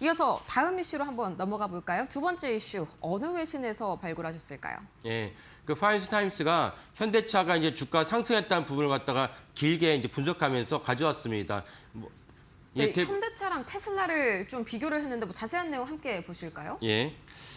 이어서 다음 이슈로 한번 넘어가 볼까요? 두 번째 이슈, 어느 외신에서 발굴하셨을까요? 예, 그 파이낸셜 타임스가 현대차가 이제 주가 상승했다는 부분을 갖다가 길게 이제 분석하면서 가져왔습니다. 네, 현대차랑 테슬라를 좀 비교를 했는데 뭐 자세한 내용 함께 보실까요? 예.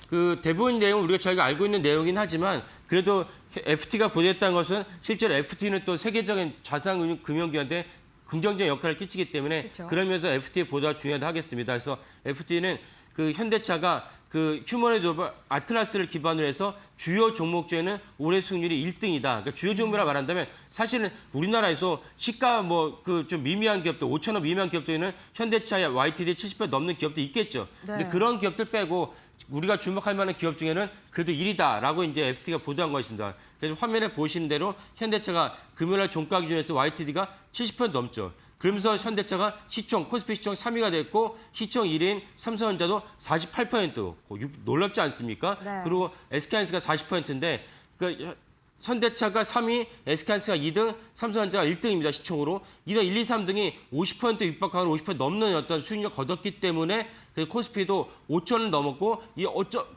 그 대부분 내용 우리가 저희가 알고 있는 내용이긴 하지만 그래도 FT가 보도했다는 것은 실제로 FT는 또 세계적인 자산금융기관인데 긍정적인 역할을 끼치기 때문에 그쵸. 그러면서 FT의 보도가 중요하다 하겠습니다. 그래서 FT는 그 현대차가 그 휴머노이드 아틀라스를 기반으로 해서 주요 종목 중에는 올해 수익률이 1등이다. 그러니까 주요 종목이라 말한다면 사실은 우리나라에서 시가 뭐 그 좀 미미한 기업들, 5천원 미미한 기업들에는 현대차의 YTD 70% 넘는 기업도 있겠죠. 네. 근데 그런 기업들 빼고 우리가 주목할 만한 기업 중에는 그래도 1위다라고 이제 FT가 보도한 것입니다. 그래서 화면에 보시는 대로 현대차가 금요일날 종가 기준에서 YTD가 70% 넘죠. 그러면서 현대차가 시총, 코스피 시총 3위가 됐고 시총 1위인 삼성전자도 48%, 놀랍지 않습니까? 네. 그리고 SK하이닉스가 40%인데 그 현대차가 3위, SK하이닉스가 2등, 삼성전자가 1등입니다. 시총으로. 이런 1, 2, 3등이 50% 육박하는 50% 넘는 어떤 수익률을 거뒀기 때문에 그 코스피도 5천을 넘었고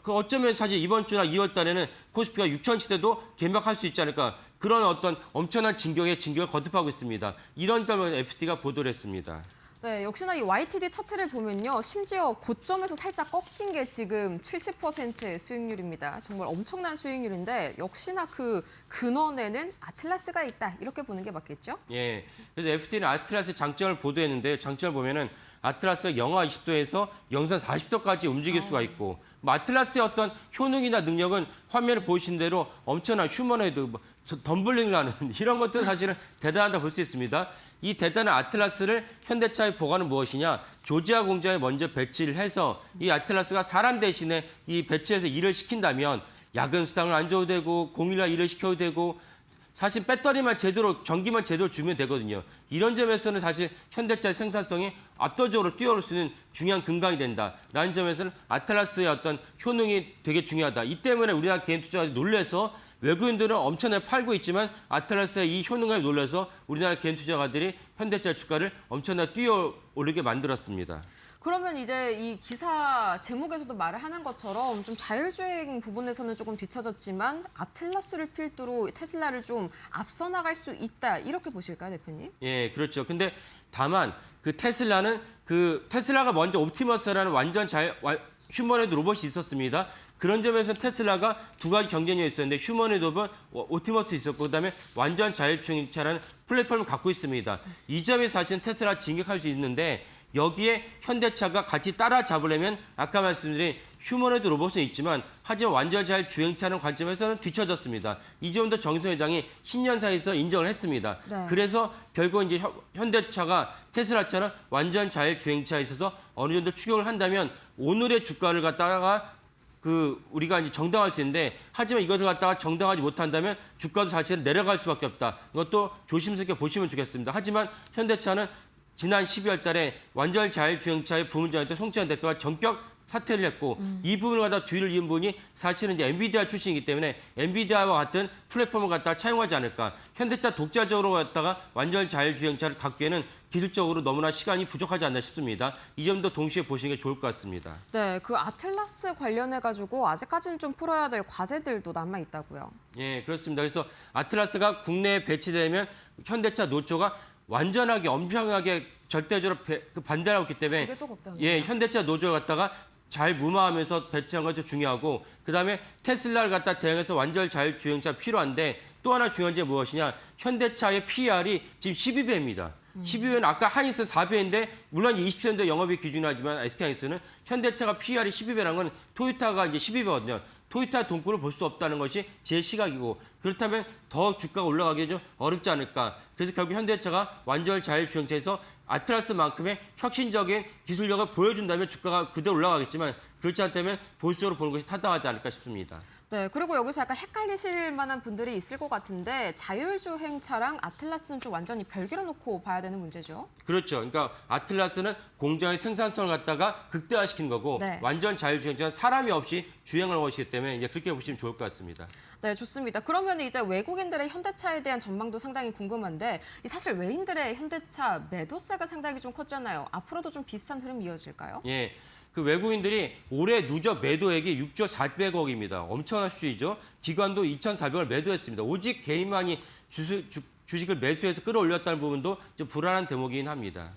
어쩌면 사실 이번 주나 2월 달에는 코스피가 6천 시대도 개막할 수 있지 않을까. 그런 어떤 엄청난 진격을 거듭하고 있습니다. 이런 점을 FT가 보도를 했습니다. 네, 역시나 이 YTD 차트를 보면요. 심지어 고점에서 살짝 꺾인 게 지금 70%의 수익률입니다. 정말 엄청난 수익률인데 역시나 그 근원에는 아틀라스가 있다. 이렇게 보는 게 맞겠죠? 예. 그래서 FT는 아틀라스의 장점을 보도했는데 장점을 보면은 아틀라스가 영하 20도에서 영상 40도까지 움직일 수가 있고 뭐 아틀라스의 어떤 효능이나 능력은 화면에 보이신 대로 엄청난 휴머노이드, 덤블링을 하는 이런 것들은 사실은 대단하다 볼 수 있습니다. 이 대단한 아틀라스를 현대차의 보관은 무엇이냐? 조지아 공장에 먼저 배치를 해서 이 아틀라스가 사람 대신에 이 배치해서 일을 시킨다면 야근 수당을 안 줘도 되고 공휴일날 일을 시켜도 되고 사실 배터리만 제대로 전기만 제대로 주면 되거든요. 이런 점에서는 사실 현대차의 생산성이 압도적으로 뛰어오를 수 있는 중요한 근간이 된다라는 점에서는 아틀라스의 어떤 효능이 되게 중요하다. 이 때문에 우리나라 개인 투자자들이 놀래서 외국인들은 엄청나게 팔고 있지만 아틀라스의 이 효능감에 놀라서 우리나라 개인 투자가들이 현대차 주가를 엄청나게 뛰어오르게 만들었습니다. 그러면 이제 이 기사 제목에서도 말을 하는 것처럼 좀 자율주행 부분에서는 조금 뒤처졌지만 아틀라스를 필두로 테슬라를 좀 앞서 나갈 수 있다. 이렇게 보실까요, 대표님? 예, 그렇죠. 근데 다만 그 테슬라가 먼저 옵티머스라는 완전 휴머노이드 로봇이 있었습니다. 그런 점에서 테슬라가 두 가지 경쟁력이 있었는데 휴머노이드 로봇, 옵티머스 있었고 그다음에 완전 자율주행차라는 플랫폼을 갖고 있습니다. 이 점이 사실은 테슬라 진격할 수 있는데 여기에 현대차가 같이 따라잡으려면 아까 말씀드린 휴머노이드 로봇은 있지만 하지만 완전 자율주행차는 관점에서는 뒤처졌습니다. 이 점도 정의선 회장이 신년사에서 인정을 했습니다. 네. 그래서 결국 이제 현대차가 테슬라처럼 완전 자율주행차에 있어서 어느 정도 추격을 한다면 오늘의 주가를 갖다가 우리가 이제 정당할 수 있는데 하지만 이것을 갖다가 정당하지 못한다면 주가도 사실은 내려갈 수밖에 없다. 이것도 조심스럽게 보시면 좋겠습니다. 하지만 현대차는 지난 12월 달에 완전 자율주행차의 부문장이었던 송치환 대표가 전격 사퇴를 했고 이 부분을 갖다 뒤를 이은 분이 사실은 이제 엔비디아 출신이기 때문에 엔비디아와 같은 플랫폼을 갖다가 차용하지 않을까. 현대차 독자적으로 갖다가 완전 자율주행차를 갖기에는 기술적으로 너무나 시간이 부족하지 않나 싶습니다. 이 점도 동시에 보시는 게 좋을 것 같습니다. 네, 그 아틀라스 관련해가지고 아직까지는 좀 풀어야 될 과제들도 남아있다고요. 예, 그렇습니다. 그래서 아틀라스가 국내에 배치되면 현대차 노조가 완전하게 엄청나게 절대적으로 반대하고 있기 때문에 그게 또 걱정이에요. 예, 현대차 노조를 갖다가 잘 무마하면서 배치한 것도 중요하고 그다음에 테슬라를 갖다 대응해서 완전 자율주행차 필요한데 또 하나 중요한 게 무엇이냐? 현대차의 PER이 지금 12배입니다. 12배는 아까 하이닉스 4배인데 물론 20% 영업이익 기준이지만 SK하이닉스는 현대차가 PER이 12배라는 건 토요타가 이제 12배거든요. 토요타 동굴을 볼 수 없다는 것이 제 시각이고 그렇다면 더 주가가 올라가기 좀 어렵지 않을까. 그래서 결국 현대차가 완전 자율주행차에서 아틀라스만큼의 혁신적인 기술력을 보여준다면 주가가 그대로 올라가겠지만 그렇지 않다면 보수적으로 보는 것이 타당하지 않을까 싶습니다. 네, 그리고 여기서 약간 헷갈리실 만한 분들이 있을 것 같은데 자율주행차랑 아틀라스는 좀 완전히 별개로 놓고 봐야 되는 문제죠. 그렇죠. 그러니까 아틀라스는 공장의 생산성을 갖다가 극대화시키는 거고 네. 완전 자율주행차는 사람이 없이 주행하는 것이기 때문에 이제 그렇게 보시면 좋을 것 같습니다. 네, 좋습니다. 그러면 이제 외국인들의 현대차에 대한 전망도 상당히 궁금한데 사실 외인들의 현대차 매도세가 상당히 좀 컸잖아요. 앞으로도 좀 비슷한 흐름이 이어질까요? 예. 그 외국인들이 올해 누적 매도액이 6조 400억입니다. 엄청난 수익이죠. 기관도 2,400을 매도했습니다. 오직 개인만이 주식을 매수해서 끌어올렸다는 부분도 좀 불안한 대목이긴 합니다.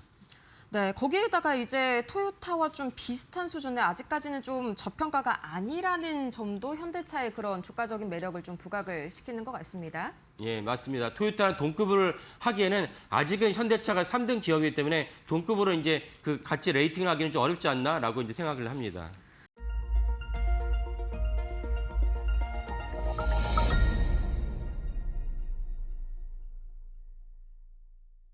네, 거기에다가 이제 토요타와 좀 비슷한 수준의 아직까지는 좀 저평가가 아니라는 점도 현대차의 그런 주가적인 매력을 좀 부각을 시키는 것 같습니다. 예, 맞습니다. 토요타는 동급을 하기에는 아직은 현대차가 3등 기업이기 때문에 동급으로 이제 그 같이 레이팅을 하기는 좀 어렵지 않나라고 이제 생각을 합니다.